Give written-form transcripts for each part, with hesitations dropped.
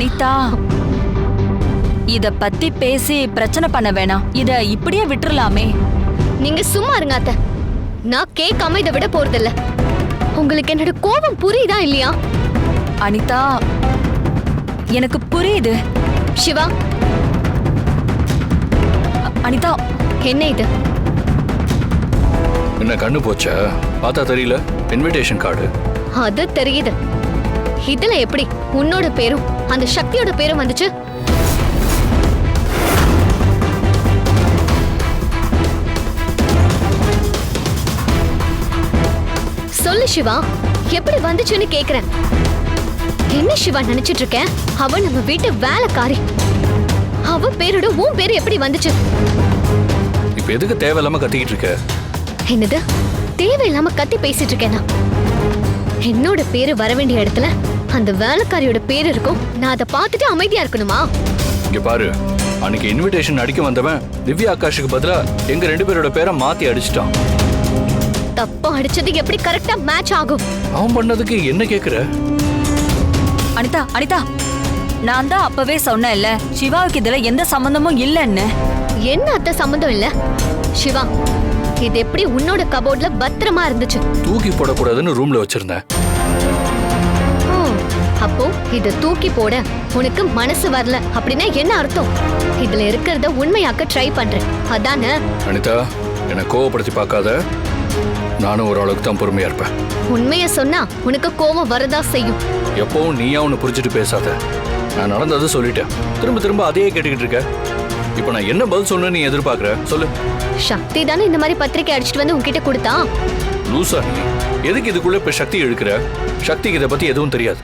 அனிதா, இத பத்தி பேசி பிரச்சனை பண்ண வேணாம். இத இப்படியே விட்டுறலாமே. நீங்க சும்மா இருங்க அத்தை. நான் கேட்காம இதை விட போறதில்ல. உங்களுக்கு என்னோட கோபம் புரியுதா இல்லையா? அனிதா, எனக்கு புரியுது. சிவா. அனிதா, என்ன இது? என்ன கண்ணு போச்சா? பார்த்தா தெரியல. Invitation card. அது தெரியுது. இதுல எப்படி உன்னோட பேரும் அந்த சக்தியோட பேரும் வந்துச்சு? சொல்லு சிவா, எப்படி வந்துச்சுன்னு கேக்குறேன். என்ன சிவா நினைச்சிட்டு இருக்க? அவ நம்ம வீட்டு வேலைக்காரி. அவ பேரோட உன் பேரு எப்படி வந்துச்சு? இப்ப எதுக்கு தேவையில்லாம கத்திக்கிட்டு இருக்க? என்னது தேவையில்லாம கத்தி பேசிட்டு இருக்கேனா? என்னோட பேரு வர வேண்டிய இடத்துல அந்த வேலைக்காரியோட பேரு இருக்கும். நான் அதை பார்த்துட்டு அமைதியா இருக்கணுமா? இங்க பாரு, அன்னைக்கு இன்விடேஷன் அடிக்க வந்தவன் திவ்யா ஆகாஷுக்கு பதிலா எங்க 2 பேரோட பேரை மாத்தி அடிச்சிட்டான். தப்பா அடிச்சது எப்படி கரெக்டா மேட்ச் ஆகும்? அவன் பண்ணதுக்கு என்ன கேக்குற? அனிதா, அனிதா, நான் தான் அப்பவே சொன்னேன்ல, சிவாவுக்கு இதுல எந்த சம்பந்தமும் இல்லைன்னு. என்ன அத்தை சம்பந்தம் இல்ல? சிவா, இது எப்படி உன்னோட கபோர்ட்ல பத்திரமா இருந்துச்சு? தூக்கி போடக்கூடாதுன்னு ரூம்ல வச்சிருந்தேன். ஓ, அப்போ இத தூக்கி போட உனக்கு மனசு வரல அப்படின்னா என்ன அர்த்தம்? இதுல இருக்கிறத உண்மையாக்க ட்ரை பண்றேன், அதானே? அனிதா, என்னை கோவப்படுத்தி பார்க்காத. நானும் ஒரு அளவுக்கு தான் பொறுமையா இருப்பேன். உண்மைய சொன்னா உனக்கு கோபம் வரதா செய்யும். எப்பவும் நீயா ஒன்னு புரிஞ்சுட்டு பேசாத. நான் நடந்ததை சொல்லிட்டேன். திரும்ப திரும்ப அதையே கேட்டுக்கிட்டு இருக்க. இப்ப நான் என்ன பதில் சொன்னு நீ எதிர்பார்க்கற? சொல்லு. சக்தி தானே இந்த மாதிரி பத்திரிக்கை அடிச்சிட்டு வந்து உன்கிட்ட கொடுத்தா? லூசா நீ? எதுக்கு இதுக்குள்ள இப்ப சக்தி இழுக்கிற? சக்திக்கு இதை பத்தி எதுவும் தெரியாது.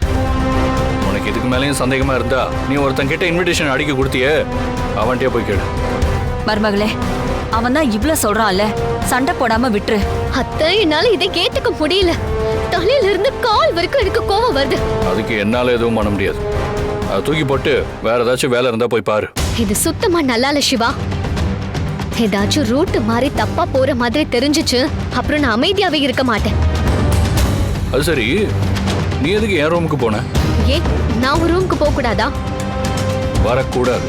உனக்கு இதுக்கு மேலேயும் சந்தேகமா இருந்தா நீ ஒருத்தன் கிட்ட இன்விடேஷன் அடிக்க கொடுத்தியே, அவன்கிட்டயே போய் கேளு. மருமகளே, அவன் தான் இவ்வளவு சொல்றான்ல, சண்டை போடாம விட்டுரு. அத்தை, என்னால இதை ஏத்துக்க முடியல. தலையில இருந்து கால் வரைக்கும் எனக்கு கோவம் வருது. அதுக்கு என்னால எதுவும் பண்ண முடியாது. அதை தூக்கி போட்டு வேற ஏதாச்சும் வேலை இருந்தா போய் பாரு. இது சுத்தமா நல்லா இல்ல சிவா. ஏதாச்சும் ரூட் மாதிரி தப்பா போற மாதிரி தெரிஞ்சிச்சு அப்புறம் நான் அமைதியாவே இருக்க மாட்டேன். அது சரி, நீ எதுக்கு என் ரூமுக்கு போன? ஏன் நான் ஒரு ரூமுக்கு போக கூடாதா? வரக்கூடாது.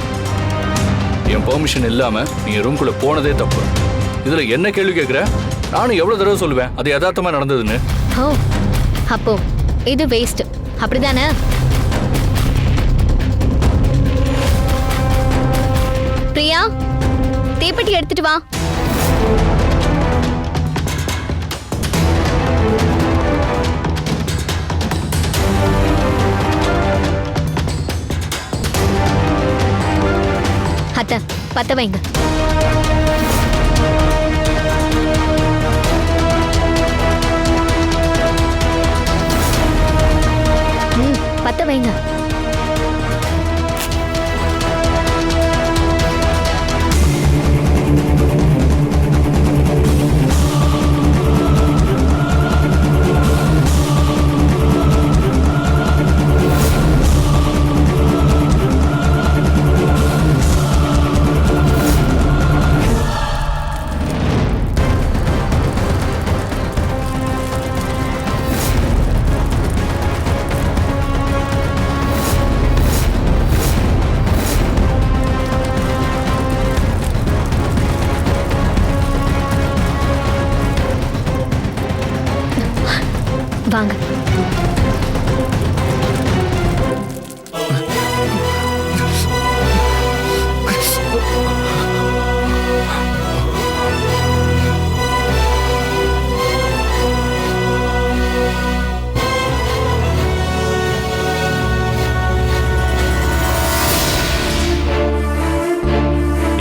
என் பெர்மிஷன் இல்லாம நீ ரூம்குள்ள போனதே தப்பு. இதுல என்ன கேள்வி கேட்கிற? நானும் எவ்வளவு தடவை சொல்லுவேன் அது யதார்த்தமா நடந்ததுன்னு. ஓ, அப்போ இது வேஸ்ட் அப்படிதானே? பிரியா, தீப்பெட்டி எடுத்துட்டு வா. அத்தை, பத்த வைங்க. பத்த வைங்க. வாங்க.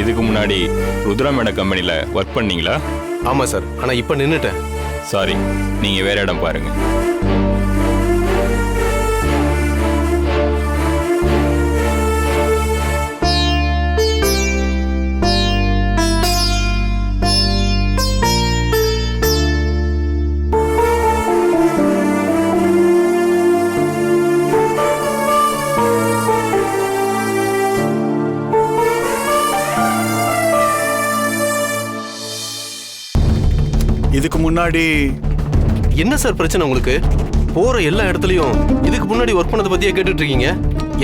இதுக்கு முன்னாடி ருத்ரா மேடம் கம்பெனியில் ஒர்க் பண்ணீங்களா? ஆமாம் சார், ஆனால் இப்போ நின்றுட்டேன். சாரி, நீங்கள் வேற இடம் பாருங்க. இதுக்கு முன்னாடி என்ன சார் பிரச்சனை உங்களுக்கு? போற எல்லா இடத்துலயும் இதுக்கு முன்னாடி ஒர்க் பண்ணதை பத்தியே கேட்டுட்டு இருக்கீங்க.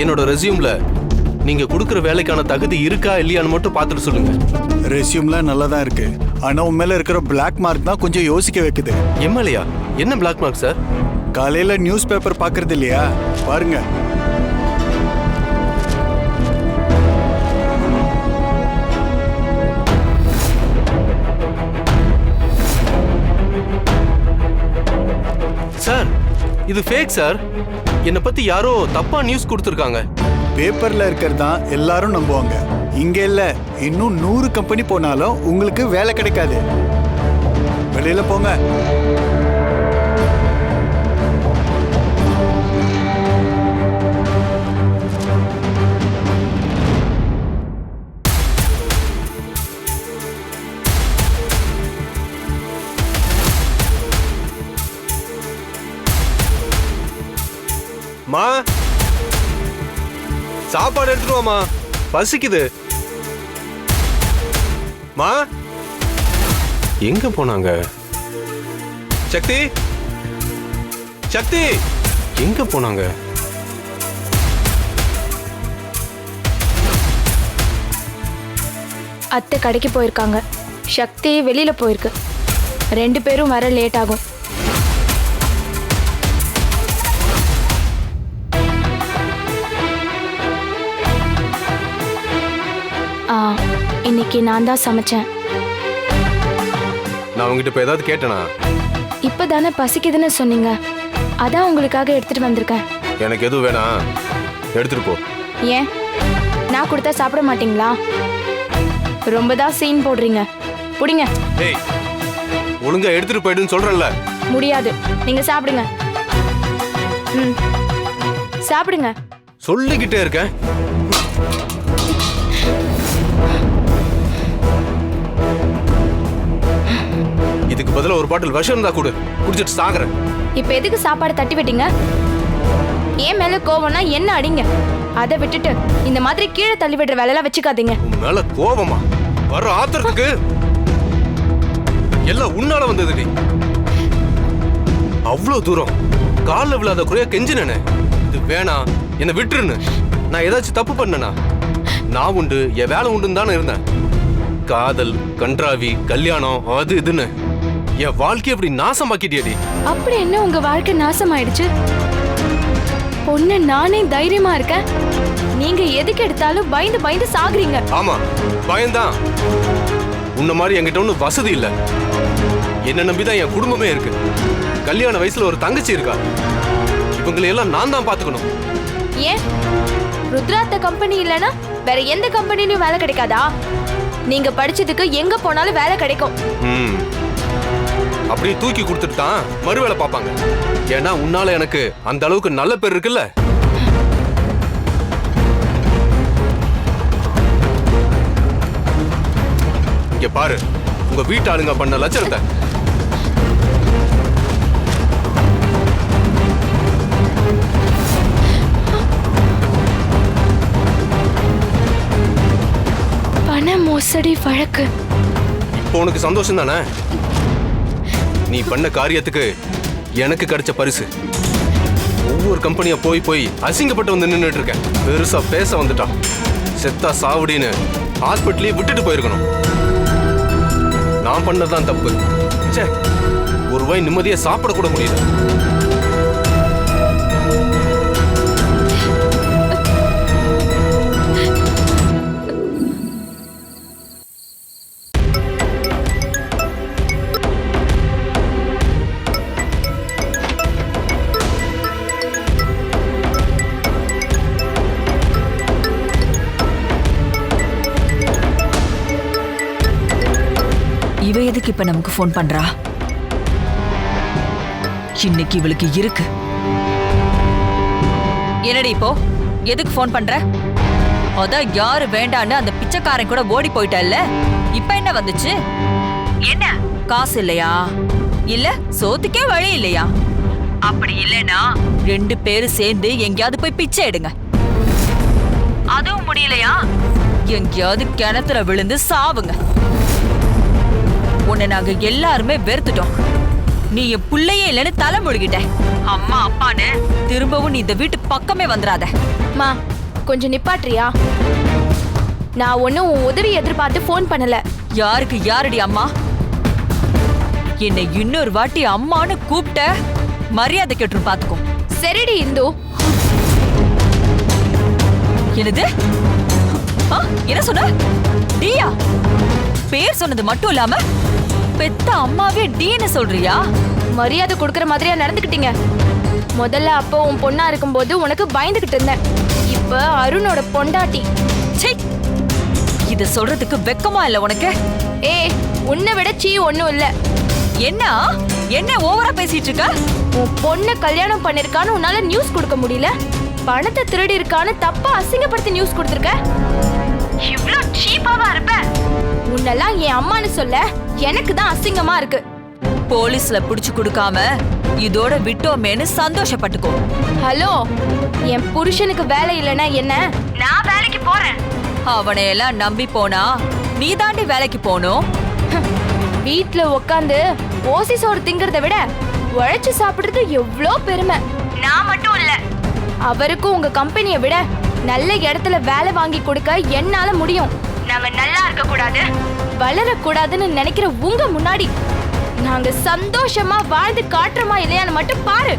என்னோட ரெஸ்யூம்ல நீங்க கொடுக்குற வேலைக்கான தகுதி இருக்கா இல்லையான்னு மட்டும் பார்த்துட்டு சொல்லுங்க. ரெஸ்யூம்லாம் நல்லா தான் இருக்கு. ஆனா உன் மேல இருக்கிற பிளாக் மார்க் தான் கொஞ்சம் யோசிக்க வைக்குது. எம்எல்ஏயா? என்ன பிளாக் மார்க் சார்? காலையில நியூஸ் பேப்பர் பாக்குறது இல்லையா? பாருங்க. சார் இது ஃபேக் சார். என்னை பத்தி யாரோ தப்பா நியூஸ் கொடுத்துருக்காங்க. பேப்பர்ல இருக்கிறது தான் எல்லாரும் நம்புவாங்க. இங்க இல்ல, இன்னும் 100 கம்பெனி போனாலும் உங்களுக்கு வேலை கிடைக்காது. வெளியில போங்க. மா, சாப்பாடு எடுத்துட்டு வாமா, பசிக்குது. மா, எங்க போனாங்க? சக்தி, சக்தி எங்க போனாங்க? அத்தை கடைக்கு போயிருக்காங்க. சக்தி வெளியில போயிருக்கு. 2 பேரும் வர லேட் ஆகும். இன்னைக்கு நான் தான் சமைச்சேன். நான் உங்ககிட்ட இப்ப ஏதாவது கேட்டேனா? இப்பதானே பசிக்குதுன்னு சொன்னீங்க, அதான் உங்களுக்காக எடுத்துட்டு வந்திருக்கேன். எனக்கு எதுவும் வேணாம், எடுத்துட்டு போ. ஏன், நான் கொடுத்தா சாப்பிட மாட்டீங்களா? ரொம்ப தான் சீன் போடுறீங்க. புடிங்க. ஏய், ஒழுங்கா எடுத்துட்டு போயிடுன்னு சொல்றேன்ல. முடியாது, நீங்க சாப்பிடுங்க. சாப்பிடுங்க. சொல்லிக்கிட்டே இருக்கேன். இதுக்கு பதிலா ஒரு பாட்டில் விஷம் இருந்தா கொடு, குடிச்சிட்டு சாகுறேன். இப்ப எதுக்கு சாப்பாடு தட்டி விட்டீங்க? ஏன் மேல கோவம்னா என்ன அடிங்க. அதை விட்டுட்டு இந்த மாதிரி கீழே தள்ளி விடுற வேலையெல்லாம் வச்சுக்காதீங்க. உன் மேல கோவமா? வர ஆத்திரத்துக்கு எல்லாம் உன்னால வந்தது. அவ்வளவு தூரம் காலில் விழாத குறையா கெஞ்சினே. இது வேணாம், என்னை விட்டுருன்னு. நான் ஏதாச்சும் தப்பு பண்ணனா? நான் உண்டு, என் வேலை உண்டுன்னு தானே இருந்தேன். காதல், கன்றாவி, கல்யாணம், அது இதுன்னு என் வாழ்க்கை எப்படி நாசமாக்கிட்டியடி. அப்படி என்ன உங்க வாழ்க்கை நாசமாயிடுச்சு? பொண்ணு நானே தைரியமா இருக்கேன், நீங்க எதுக்கு எடுத்தாலும் பயந்து பயந்து சாகுறீங்க. ஆமா, பயம்தான். உன்ன மாதிரி என்கிட்ட ஒன்னும் வசதி இல்ல. என்ன நம்பிதான் என் குடும்பமே இருக்கு. கல்யாண வயசுல ஒரு தங்கச்சி இருக்கா. இவங்களை எல்லாம் நான் தான் பாத்துக்கணும். ஏன் ருத்ராத்த கம்பெனி இல்லனா வேற எந்த கம்பெனிலயும் வேலை கிடைக்காதா? நீங்க படிச்சதுக்கு எங்க போனாலும் வேலை கிடைக்கும். அப்படியே தூக்கி கொடுத்துட்டு தான் மறுவேளை பார்ப்பாங்க. ஏன்னா உன்னால எனக்கு அந்த அளவுக்கு நல்ல பேர் இருக்குல்ல. இங்க பாரு, உங்க வீட்டு ஆளுங்க பண்ண லட்சணத்தை. பண மோசடி வழக்கு. இப்போ உனக்கு சந்தோஷம் தானே? நீ பண்ண காரியத்துக்கு எனக்கு கிடைச்ச பரிசு. ஒவ்வொரு கம்பெனியா போய் போய் அசிங்கப்பட்டு வந்து நின்றுட்டு இருக்கேன். பெருசா பேச வந்துட்டான். செத்தா சாவடின்னு ஹாஸ்பிட்டலே விட்டுட்டு போயிருக்கணும். நான் பண்ணதான் தப்பு. சே, ஒரு வாய் நிம்மதியா சாப்பிட கூட முடியல. இவ எதுக்கு இப்ப நமக்கு போன் பண்றா? இன்னைக்கு இவளுக்கு இருக்கு. என்னடி இப்போ எதுக்கு போன் பண்ற? அதான் யாரு வேண்டான்னு அந்த பிச்சைக்காரன் கூட ஓடி போயிட்டல்ல, இப்ப என்ன வந்துச்சு? என்ன காசு இல்லையா? இல்ல சோத்துக்கே வழி இல்லையா? அப்படி இல்லனா 2 பேரும் சேர்ந்து எங்கயாவது போய் பிச்சை எடுங்க. அதுவும் முடியலையா, எங்கயாவது கிணத்துல விழுந்து சாவுங்க. உன்னை நாங்க எல்லாருமே வெறுத்துட்டோம். நீ என் புள்ளையே இல்லைன்னு தலை முழுகிட்ட. அம்மா அப்பான்னு திரும்பவும் நீ இந்த வீட்டு பக்கமே வந்துடாத. மா கொஞ்சம் நிப்பாட்றியா? நான் ஒன்னும் உதவி எதிர்பார்த்து ஃபோன் பண்ணல. யாருக்கு யாரடி அம்மா? என்னை இன்னொரு வாட்டி அம்மான்னு கூப்பிட்ட மரியாதை கெட்டுரும் பாத்துக்கோ. சரிடி இந்து. என்னது? என்ன சொன்ன? டீயா? பேர் சொன்னது மட்டும் இல்லாம பெத்த அம்மாவே டீன்னு சொல்றியா? மரியாதை கொடுக்கற மாதிரியா நடந்துக்கிட்டீங்க? முதல்ல அப்போ உன் பொண்ணா இருக்கும்போது உனக்கு பயந்துகிட்டு இருந்தேன். இப்ப அருணோட பொண்டாட்டி. சீ, இத சொல்றதுக்கு வெக்கமா இல்ல உனக்கு? உன்னை விட சீ ஒண்ணும் இல்ல. என்ன என்ன ஓவரா பேசிட்டு இருக்க? உன் பொண்ண கல்யாணம் பண்ணிருக்கான்னு உன்னால நியூஸ் கொடுக்க முடியல. பணத்தை திருடி இருக்கான்னு தப்பா அசிங்கப்படுத்தி நியூஸ் கொடுத்திருக்க. இவ்ளோ சீப்பாவா இருப்ப? உன்னெல்லாம் என் அம்மான்னு சொல்ல எனக்கு தான் அசிங்கமா இருக்கு. போலீஸ்ல புடிச்சு கொடுக்காம இதோட விட்டோமேன்னு சந்தோஷப்பட்டுக்கோ. ஹலோ, என் புருஷனுக்கு வேலை இல்லைன்னா என்ன? நான் வேலைக்கு போறேன். அவனை எல்லாம் நம்பி போனா நீ தாண்டி வேலைக்கு போகணும். வீட்ல உட்காந்து ஓசி சோறு திங்கறத விட உழைச்சு சாப்பிடுறது எவ்வளோ பெருமை. நான் மட்டும் இல்ல, அவருக்கும் உங்க கம்பெனியை விட நல்ல இடத்துல வேலை வாங்கி கொடுக்க என்னால முடியும். நாங்க நல்லா இருக்க கூடாது, வளர கூடாதுன்னு நினைக்கிற உங்க முன்னாடி நாங்க சந்தோஷமா வாழ்ந்து காட்டுறோமா இல்லையான்னு மட்டும் பாரு.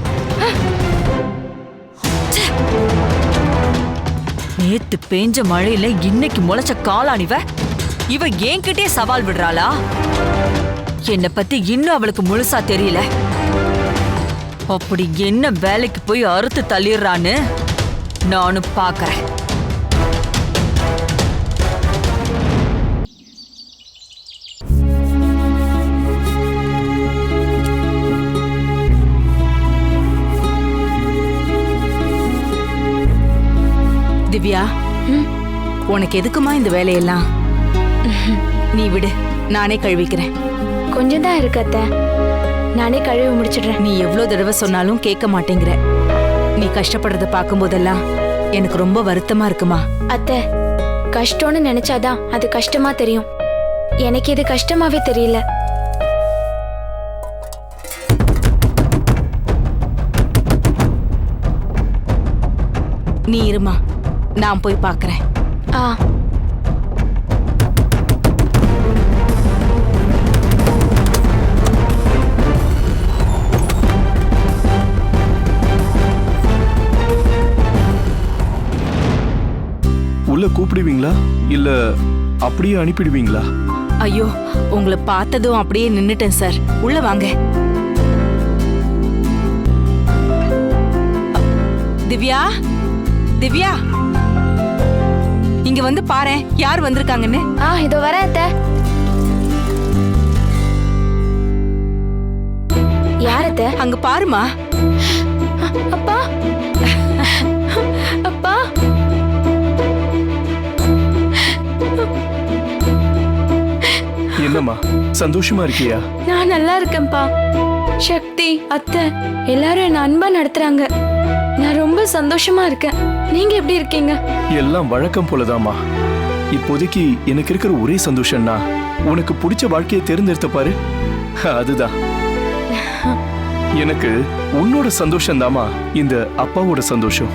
நேத்து பேஞ்ச மழையில இன்னைக்கு முளைச்ச காளானிவ இவ என்கிட்டே சவால் விடுறாளா? என்னை பத்தி இன்னும் அவளுக்கு முழுசா தெரியல. அப்படி என்ன வேலைக்கு போய் அறுத்து தள்ளிடுறான்னு நானும் பாக்குறேன். திவ்யா, உனக்கு எதுக்குமா இந்த வேலையெல்லாம்? நீ விடு, நானே கழுவிக்கிறேன். கொஞ்சம் தான் இருக்கு அத்தை, நானே கழுவி முடிச்சிடுறேன். நீ எவ்வளவு தடவை சொன்னாலும் கேட்க மாட்டேங்கிற. நீ கஷ்டப்படுறத பார்க்கும் போதெல்லாம் எனக்கு ரொம்ப வருத்தமா இருக்குமா. அத்தை, கஷ்டம்னு நினைச்சாதான் அது கஷ்டமா தெரியும். எனக்கு இது கஷ்டமாவே தெரியல. நீ இருமா, நான் போய் பார்க்கறேன். உள்ள கூப்பிடுவீங்களா இல்ல அப்படியே அனுப்பிடுவீங்களா? ஐயோ, உங்களை பார்த்ததும் அப்படியே நின்னுட்டேன் சார். உள்ள வாங்க. திவ்யா, திவ்யா, இங்க வந்து பாரு யார் வந்திருக்காங்கன்னு. இதோ வரேன் அத்தை. யார் அத்தை? அங்க பாருமா. அப்பா, அப்பா. என்னம்மா, சந்தோஷமா இருக்கியா? நான் நல்லா இருக்கேன்ப்பா. சக்தி, அத்தை எல்லாரும் என்ன அன்பா நடத்துறாங்க. நான் ரொம்ப சந்தோஷமா இருக்கேன். நீங்க எப்படி இருக்கீங்க? எல்லாம் வழக்கம் போலதாம்மா. இப்போதைக்கு எனக்கு இருக்கிற ஒரே சந்தோஷம்னா உனக்கு பிடிச்ச வாழ்க்கையை தேர்ந்தெடுத்த பாரு, அதுதான். எனக்கு உன்னோட சந்தோஷம் தாமா இந்த அப்பாவோட சந்தோஷம்.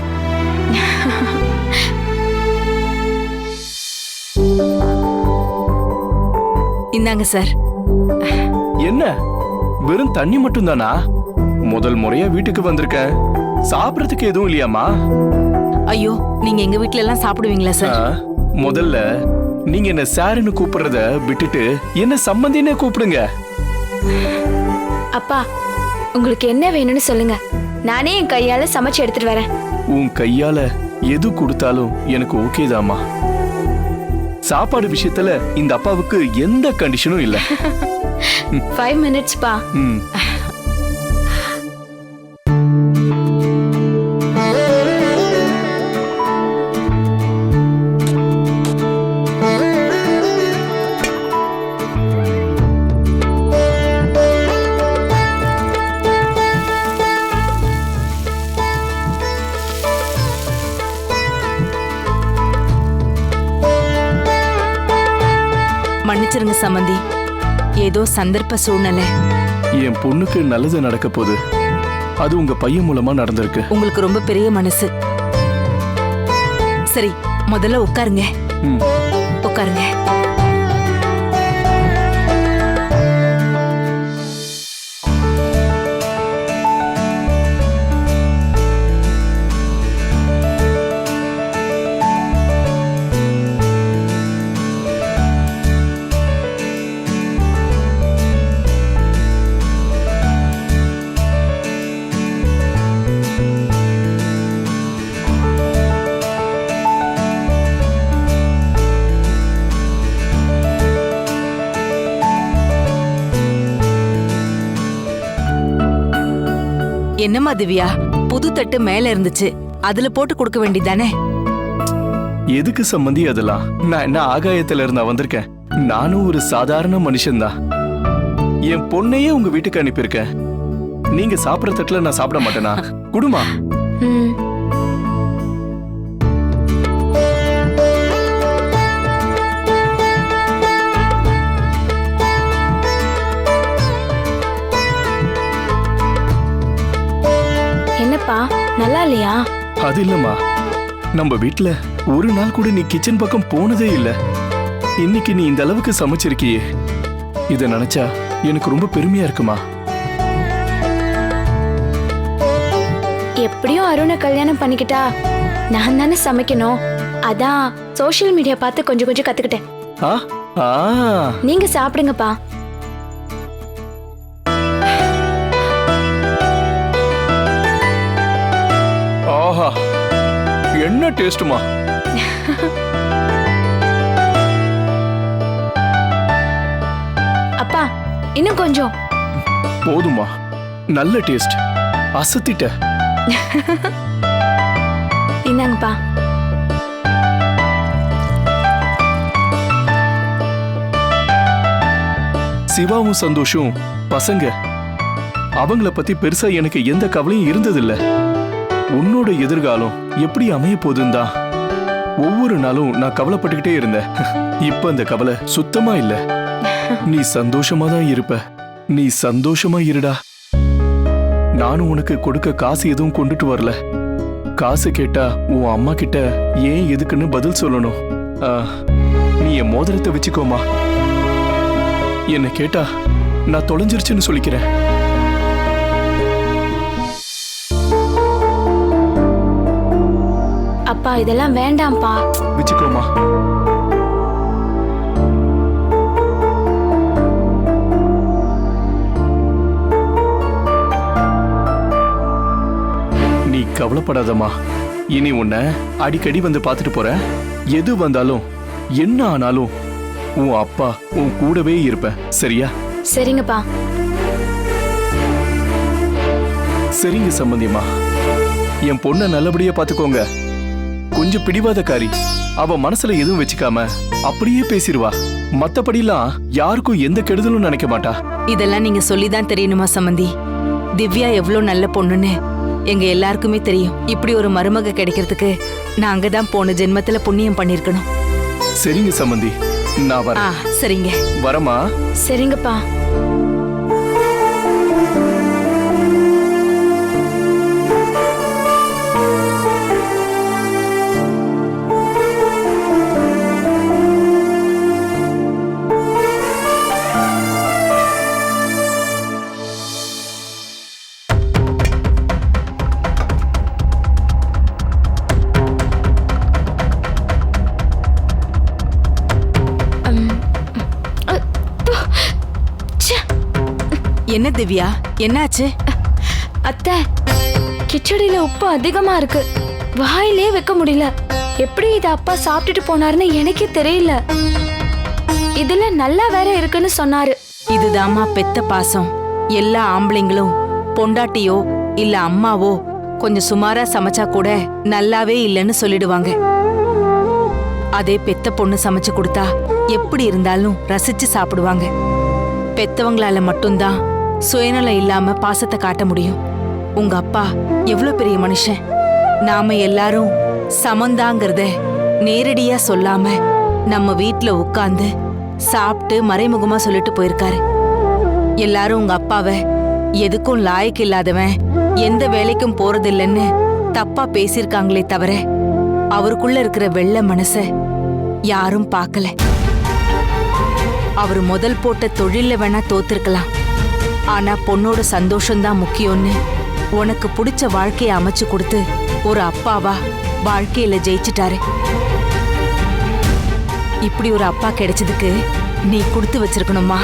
இந்தாங்க சார். என்ன, வெறும் தண்ணி மட்டும் தானா? முதல் முறையா வீட்டுக்கு வந்திருக்கேன், சாப்பிடறதுக்கு எதுவும் இல்லையாமா? ஐயோ, நீங்க எங்க வீட்ல எல்லாம் சாப்பிடுவீங்களா சார்? முதல்ல நீங்க என்ன சாருன்னு கூப்பிடுறத விட்டுட்டு என்ன சம்பந்தின்னு கூப்பிடுங்க. அப்பா, உங்களுக்கு என்ன வேணும்னு சொல்லுங்க, நானே என் கையால சமைச்சு எடுத்துட்டு வரேன். உன் கையால எது கொடுத்தாலும் எனக்கு ஓகே தாமா. சாப்பாடு விஷயத்துல இந்த அப்பாவுக்கு எந்த கண்டிஷனும் இல்ல. 5 minutes பா. மன்னிச்சிருங்க சம்பந்தி, ஏதோ சந்தர்ப்ப சூழ்நிலை. என் பொண்ணுக்கு நல்லது நடக்க போகுது, அது உங்க பையன் மூலமா நடந்திருக்கு. உங்களுக்கு ரொம்ப பெரிய மனசு. சரி முதல்ல உட்காருங்க. ம். உட்காருங்க. என்னம்மா திவ்யா, புது தட்டு மேல இருந்துச்சு, அதுல போட்டு கொடுக்க வேண்டியதானே? எதுக்கு சம்பந்தி அதெல்லாம்? நான் என்ன ஆகாயத்துல இருந்தா வந்திருக்கேன்? நானும் ஒரு சாதாரண மனுஷன்தான். என் பொண்ணையே உங்க வீட்டுக்கு அனுப்பியிருக்கேன். நீங்க சாப்பிடுற தட்டுல நான் சாப்பிட மாட்டேனா? குடுமா. ம். என்னப்பா நல்லா இல்லையா? அது இல்லம்மா, நம்ம வீட்ல ஒரு நாள் கூட நீ கிச்சன் பக்கம் போனதே இல்ல. இன்னைக்கு நீ இந்த அளவுக்கு சமைச்சிருக்கியே, இத நினைச்சா எனக்கு ரொம்ப பெருமையா இருக்குமா. எப்படியும் அருணை கல்யாணம் பண்ணிக்கிட்டா நான் தானே சமைக்கணும். அதான் சோஷியல் மீடியா பார்த்து கொஞ்சம் கொஞ்சம் கத்துக்கிட்டேன். ஆ ஆ நீங்க சாப்பிடுங்கப்பா. ஆஹா, என்ன டேஸ்டுமா. அப்பா இன்னும் கொஞ்சம். போதுமா, நல்ல டேஸ்ட். அசத்திட்ட. இந்தாங்கப்பா. சிவாவும் சந்தோஷம் பசங்க, அவங்கள பத்தி பெருசா எனக்கு எந்த கவலையும் இருந்ததில்ல. உன்னோட எதிர்காலம் எப்படி அமைய போகுதுன்னு தான் ஒவ்வொரு நாளும் நான் கவலைப்பட்டுக்கிட்டே இருந்தேன். இப்ப அந்த கவலை சுத்தமா இல்ல. நீ சந்தோஷமா தான் இருப்ப. நீ சந்தோஷமா இருடா. நானும் உனக்கு கொடுக்க காசு எதுவும் கொண்டுட்டு வரல. காசு கேட்டா உன் அம்மா கிட்ட ஏன் எதுக்குன்னு பதில் சொல்லணும். நீ என் மோதிரத்தை வச்சுக்கோமா. என்ன கேட்டா நான் தொலைஞ்சிருச்சுன்னு சொல்லிக்கிறேன். அப்பா இதெல்லாம் வேண்டாம்ப்பா. வச்சுக்கோமா. நீ கவலைப்படாதம்மா. இனி உன்னை அடிக்கடி வந்து பார்த்துட்டு போறேன். எது வந்தாலும் என்ன ஆனாலும் உன் அப்பா உன் கூடவே இருப்பேன். சரியா? சரிங்கப்பா. சரிங்க சம்பந்தியம்மா. என் பொண்ணை நல்லபடியா பாத்துக்கோங்க. கொஞ்சம் பிடிவாதக்காரி. அவ மனசுல எதுவும் வச்சுக்காம அப்படியே பேசிடுவா. மத்தபடிலாம் யாருக்கும் எந்த கெடுதலும் நினைக்க மாட்டா. இதெல்லாம் நீங்க சொல்லிதான் தெரியணுமா சம்பந்தி? திவ்யா எவ்வளவு நல்ல பொண்ணுன்னு எங்க எல்லாருக்குமே தெரியும். இப்படி ஒரு மருமக கிடைக்கிறதுக்கு நாங்க தான் போன ஜென்மத்துல புண்ணியம் பண்ணிருக்கணும். சரிங்க சம்பந்தி, நான் வரேன். சரிங்க. வரமா. சரிங்கப்பா. என்ன திவ்யா, என்னாச்சு? அத்தை, கிச்சடியில உப்பு அதிகமா இருக்கு. வாயிலே வைக்க முடியல. எப்படி இத அப்பா சாப்பிட்டுட்டு போனாருன்னு எனக்கே தெரியல. இதுல நல்லா வேற இருக்குன்னு சொன்னாரு. இதுதாம்மா பெத்த பாசம். எல்லா ஆம்பளைங்களும் பொண்டாட்டியோ இல்ல அம்மாவோ கொஞ்சம் சுமாரா சமைச்சா கூட நல்லாவே இல்லைன்னு சொல்லிடுவாங்க. அதே பெத்த பொண்ணு சமைச்சு கொடுத்தா எப்படி இருந்தாலும் ரசிச்சு சாப்பிடுவாங்க. பெத்தவங்களால மட்டும்தான் சுயநலம் இல்லாம பாசத்தை காட்ட முடியும். உங்க அப்பா எவ்வளவு பெரிய மனுஷன். நாம எல்லாரும் சமந்தாங்கிறத நேரடியா சொல்லாம நம்ம வீட்ல உட்கார்ந்து சாப்பிட்டு மறைமுகமா சொல்லிட்டு போயிருக்காரு. எல்லாரும் உங்க அப்பாவை எதுக்கும் லாயக்கு இல்லாதவன், எந்த வேலைக்கும் போறதில்லைன்னு தப்பா பேசியிருக்காங்களே தவிர அவருக்குள்ள இருக்கிற வெள்ளை மனச யாரும் பார்க்கல. அவர் முதல் போட்ட தொழில்ல வேணா தோத்திருக்கலாம், ஆனா பொண்ணோட சந்தோஷம்தான் முக்கியம்னு உனக்கு பிடிச்ச வாழ்க்கையை அமைச்சு கொடுத்து ஒரு அப்பாவா வாழ்க்கையில ஜெயிச்சிட்டாரு. இப்படி ஒரு அப்பா கிடைச்சதுக்கு நீ கொடுத்து வச்சிருக்கணுமா?